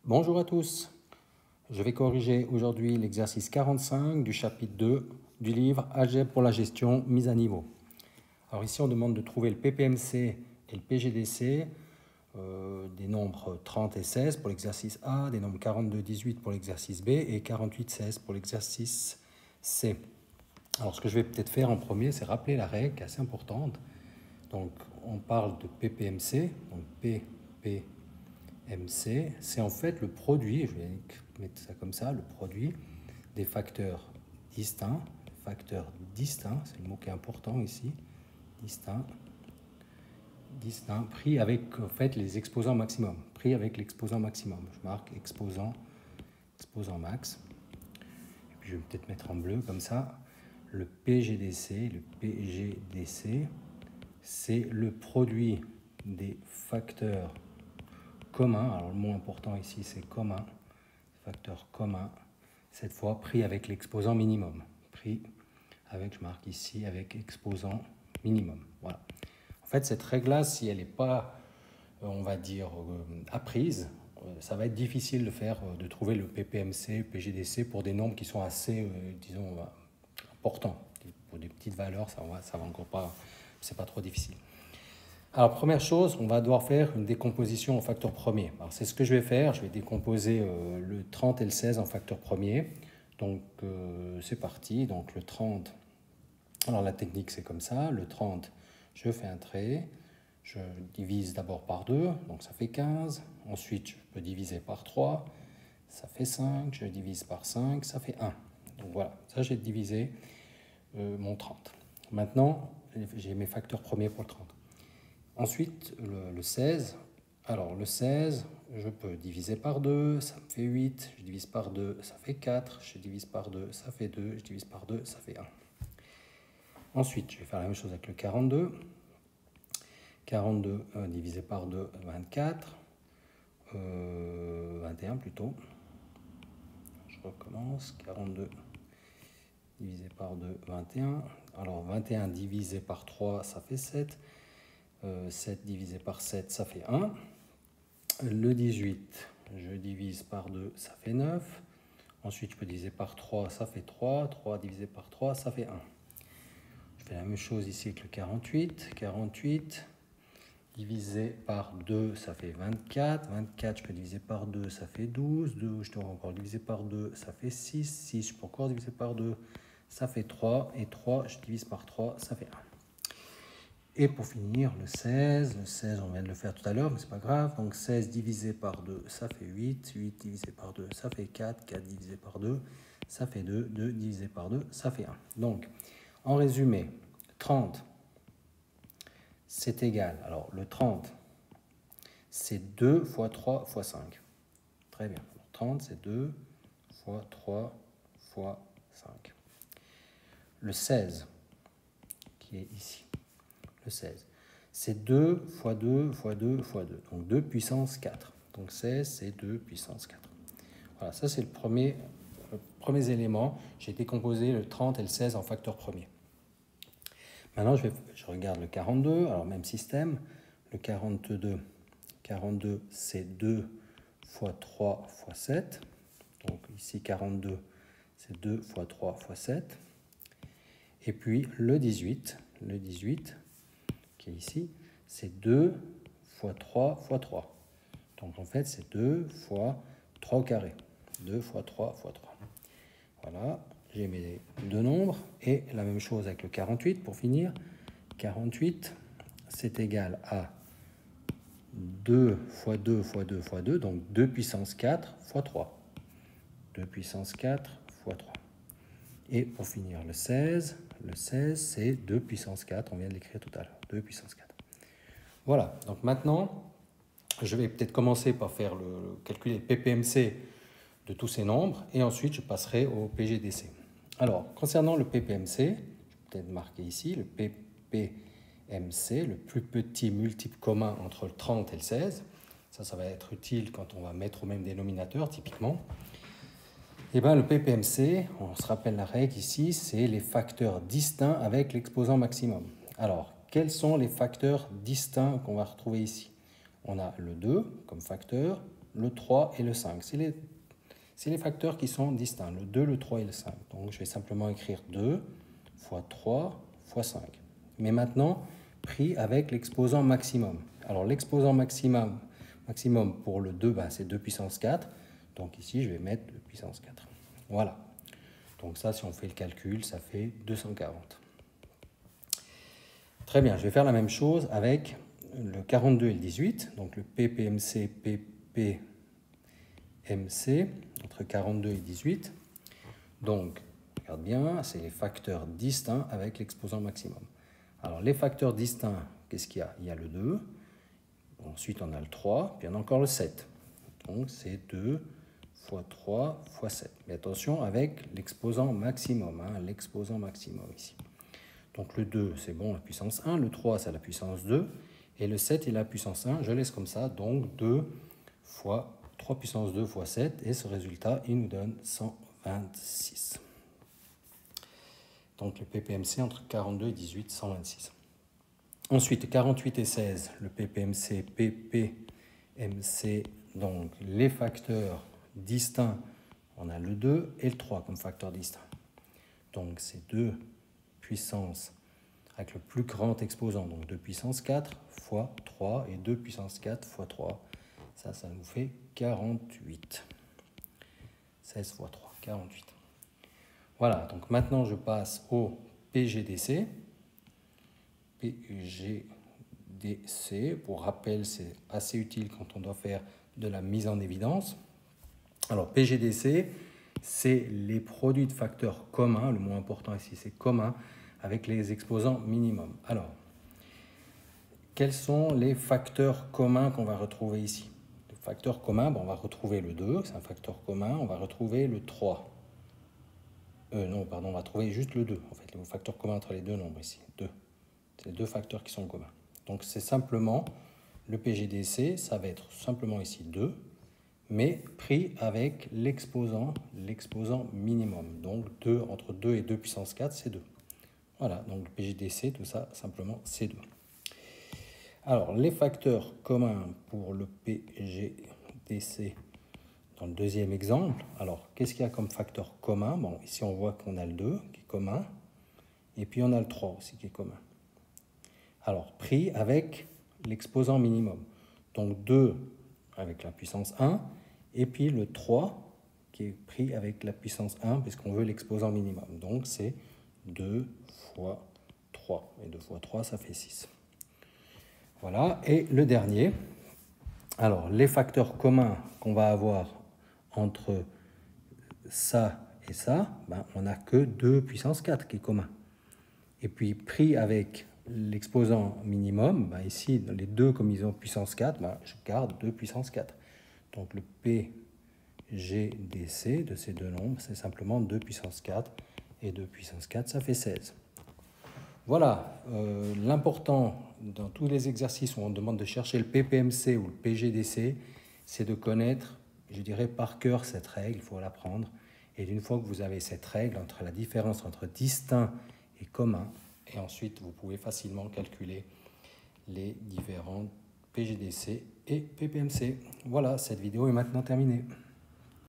Bonjour à tous, je vais corriger aujourd'hui l'exercice 45 du chapitre 2 du livre Algèbre pour la gestion mise à niveau. Alors ici on demande de trouver le PPMC et le PGDC, des nombres 30 et 16 pour l'exercice A, des nombres 42 et 18 pour l'exercice B et 48 et 16 pour l'exercice C. Alors ce que je vais peut-être faire en premier, c'est rappeler la règle qui est assez importante. Donc on parle de PPMC, donc PPMC, c'est en fait le produit, je vais mettre ça comme ça, le produit des facteurs distincts, c'est le mot qui est important ici, distinct, pris avec en fait les exposants maximum, pris avec l'exposant maximum. Je marque exposant max. Et puis je vais peut-être mettre en bleu comme ça. Le PGDC, c'est le produit des facteurs communs. Alors le mot important ici c'est commun, facteur commun, cette fois pris avec l'exposant minimum. Pris avec, je marque ici, avec exposant minimum. Voilà. En fait, cette règle-là, si elle n'est pas, on va dire, apprise, ça va être difficile de faire, de trouver le PPMC, PGDC pour des nombres qui sont assez, disons, importants. Pour des petites valeurs, ça va encore pas, c'est pas trop difficile. Alors, première chose, on va devoir faire une décomposition en facteur premier. Alors, c'est ce que je vais faire. Je vais décomposer le 30 et le 16 en facteur premier. Donc, c'est parti. Donc, le 30, alors la technique, c'est comme ça. Le 30, je fais un trait. Je divise d'abord par 2, donc ça fait 15. Ensuite, je peux diviser par 3, ça fait 5. Je divise par 5, ça fait 1. Donc, voilà, ça, j'ai divisé mon 30. Maintenant, j'ai mes facteurs premiers pour le 30. Ensuite, le 16. Alors, le 16, je peux diviser par 2, ça me fait 8. Je divise par 2, ça fait 4. Je divise par 2, ça fait 2. Je divise par 2, ça fait 1. Ensuite, je vais faire la même chose avec le 42. 42 divisé par 2, 24. 21 plutôt. Je recommence. 42 divisé par 2, 21. Alors, 21 divisé par 3, ça fait 7. 7 divisé par 7, ça fait 1. Le 18, je divise par 2, ça fait 9. Ensuite, je peux diviser par 3, ça fait 3. 3 divisé par 3, ça fait 1. Je fais la même chose ici avec le 48. 48 divisé par 2, ça fait 24. 24, je peux diviser par 2, ça fait 12. 12, je dois encore diviser par 2, ça fait 6. 6, je peux encore diviser par 2, ça fait 3. Et 3, je divise par 3, ça fait 1. Et pour finir, le 16, on vient de le faire tout à l'heure, mais c'est pas grave. Donc 16 divisé par 2, ça fait 8. 8 divisé par 2, ça fait 4. 4 divisé par 2, ça fait 2. 2 divisé par 2, ça fait 1. Donc, en résumé, 30, c'est égal. Alors, le 30, c'est 2 fois 3 fois 5. Très bien. Alors, 30, c'est 2 fois 3 fois 5. Le 16, qui est ici. Le 16. C'est 2 fois 2 fois 2 fois 2. Donc 2 puissance 4. Donc 16, c'est 2 puissance 4. Voilà, ça c'est le premier élément. J'ai décomposé le 30 et le 16 en facteur premier. Maintenant, je regarde le 42. Alors, même système. Le 42, c'est 2 fois 3 fois 7. Donc ici, 42, c'est 2 fois 3 fois 7. Et puis, le 18, qui est ici, c'est 2 fois 3 fois 3. Donc en fait, c'est 2 fois 3 au carré. 2 fois 3 fois 3. Voilà, j'ai mes deux nombres. Et la même chose avec le 48 pour finir. 48, c'est égal à 2 fois 2 fois 2 fois 2, donc 2 puissance 4 fois 3. 2 puissance 4 fois 3. Et pour finir, le 16, c'est 2 puissance 4, on vient de l'écrire tout à l'heure, 2 puissance 4. Voilà, donc maintenant, je vais peut-être commencer par faire calculer le PPMC de tous ces nombres, et ensuite je passerai au PGDC. Alors, concernant le PPMC, je vais peut-être marquer ici, le PPMC, le plus petit multiple commun entre le 30 et le 16. Ça va être utile quand on va mettre au même dénominateur, typiquement. Et bien, le PPMC, on se rappelle la règle ici, c'est les facteurs distincts avec l'exposant maximum. Alors, quels sont les facteurs distincts qu'on va retrouver ici? On a le 2 comme facteur, le 3 et le 5. C'est les facteurs qui sont distincts, le 2, le 3 et le 5. Donc je vais simplement écrire 2 fois 3 fois 5. Mais maintenant, pris avec l'exposant maximum. Alors l'exposant maximum pour le 2, ben, c'est 2 puissance 4. Donc ici, je vais mettre 2 puissance 4. Voilà. Donc ça, si on fait le calcul, ça fait 240. Très bien, je vais faire la même chose avec le 42 et le 18. Donc le PPMC, PPMC, entre 42 et 18. Donc, regarde bien, c'est les facteurs distincts avec l'exposant maximum. Alors, les facteurs distincts, qu'est-ce qu'il y a? Il y a le 2, ensuite on a le 3, puis on a encore le 7. Donc, c'est 2 fois 3 fois 7. Mais attention avec l'exposant maximum, hein, l'exposant maximum ici. Donc, le 2, c'est bon, la puissance 1, le 3, c'est la puissance 2, et le 7 est la puissance 1, je laisse comme ça, donc 2 fois 3 puissance 2 fois 7, et ce résultat, il nous donne 126. Donc le PPMC entre 42 et 18, 126. Ensuite, 48 et 16, le PPMC, PPMC, donc les facteurs distincts, on a le 2 et le 3 comme facteurs distincts. Donc c'est 2 puissance avec le plus grand exposant, donc 2 puissance 4 fois 3 et 2 puissance 4 fois 3. Ça nous fait 48. 16 fois 3, 48. Voilà, donc maintenant je passe au PGDC. PGDC, pour rappel, c'est assez utile quand on doit faire de la mise en évidence. Alors PGDC, c'est les produits de facteurs communs, le mot important ici c'est commun, avec les exposants minimum. Alors, quels sont les facteurs communs qu'on va retrouver ici? Les facteurs communs, bon, on va retrouver le 2, c'est un facteur commun, on va retrouver le 3. Non, pardon, on va trouver juste le 2, en fait, le facteur commun entre les deux nombres ici, 2. C'est les deux facteurs qui sont communs. Donc c'est simplement, le PGDC, ça va être simplement ici 2, mais pris avec l'exposant minimum. Donc 2, entre 2 et 2 puissance 4, c'est 2. Voilà, donc le PGDC, tout ça, simplement, c'est 2. Alors, les facteurs communs pour le PGDC, dans le deuxième exemple, alors, qu'est-ce qu'il y a comme facteur commun? Bon, ici, on voit qu'on a le 2 qui est commun, et puis on a le 3 aussi qui est commun. Alors, pris avec l'exposant minimum. Donc, 2 avec la puissance 1, et puis le 3 qui est pris avec la puissance 1, puisqu'on veut l'exposant minimum. Donc, c'est 2 fois 3. Et 2 fois 3, ça fait 6. Voilà. Et le dernier, alors, les facteurs communs qu'on va avoir entre ça et ça, ben, on n'a que 2 puissance 4 qui est commun. Et puis, pris avec l'exposant minimum, ben ici, les deux, comme ils ont puissance 4, ben, je garde 2 puissance 4. Donc, le PGDC de ces deux nombres, c'est simplement 2 puissance 4. Et 2 puissance 4, ça fait 16. Voilà, l'important dans tous les exercices où on demande de chercher le PPMC ou le PGDC, c'est de connaître, je dirais par cœur, cette règle, il faut l'apprendre. Et une fois que vous avez cette règle entre la différence entre distinct et commun, et ensuite vous pouvez facilement calculer les différents PGDC et PPMC. Voilà, cette vidéo est maintenant terminée.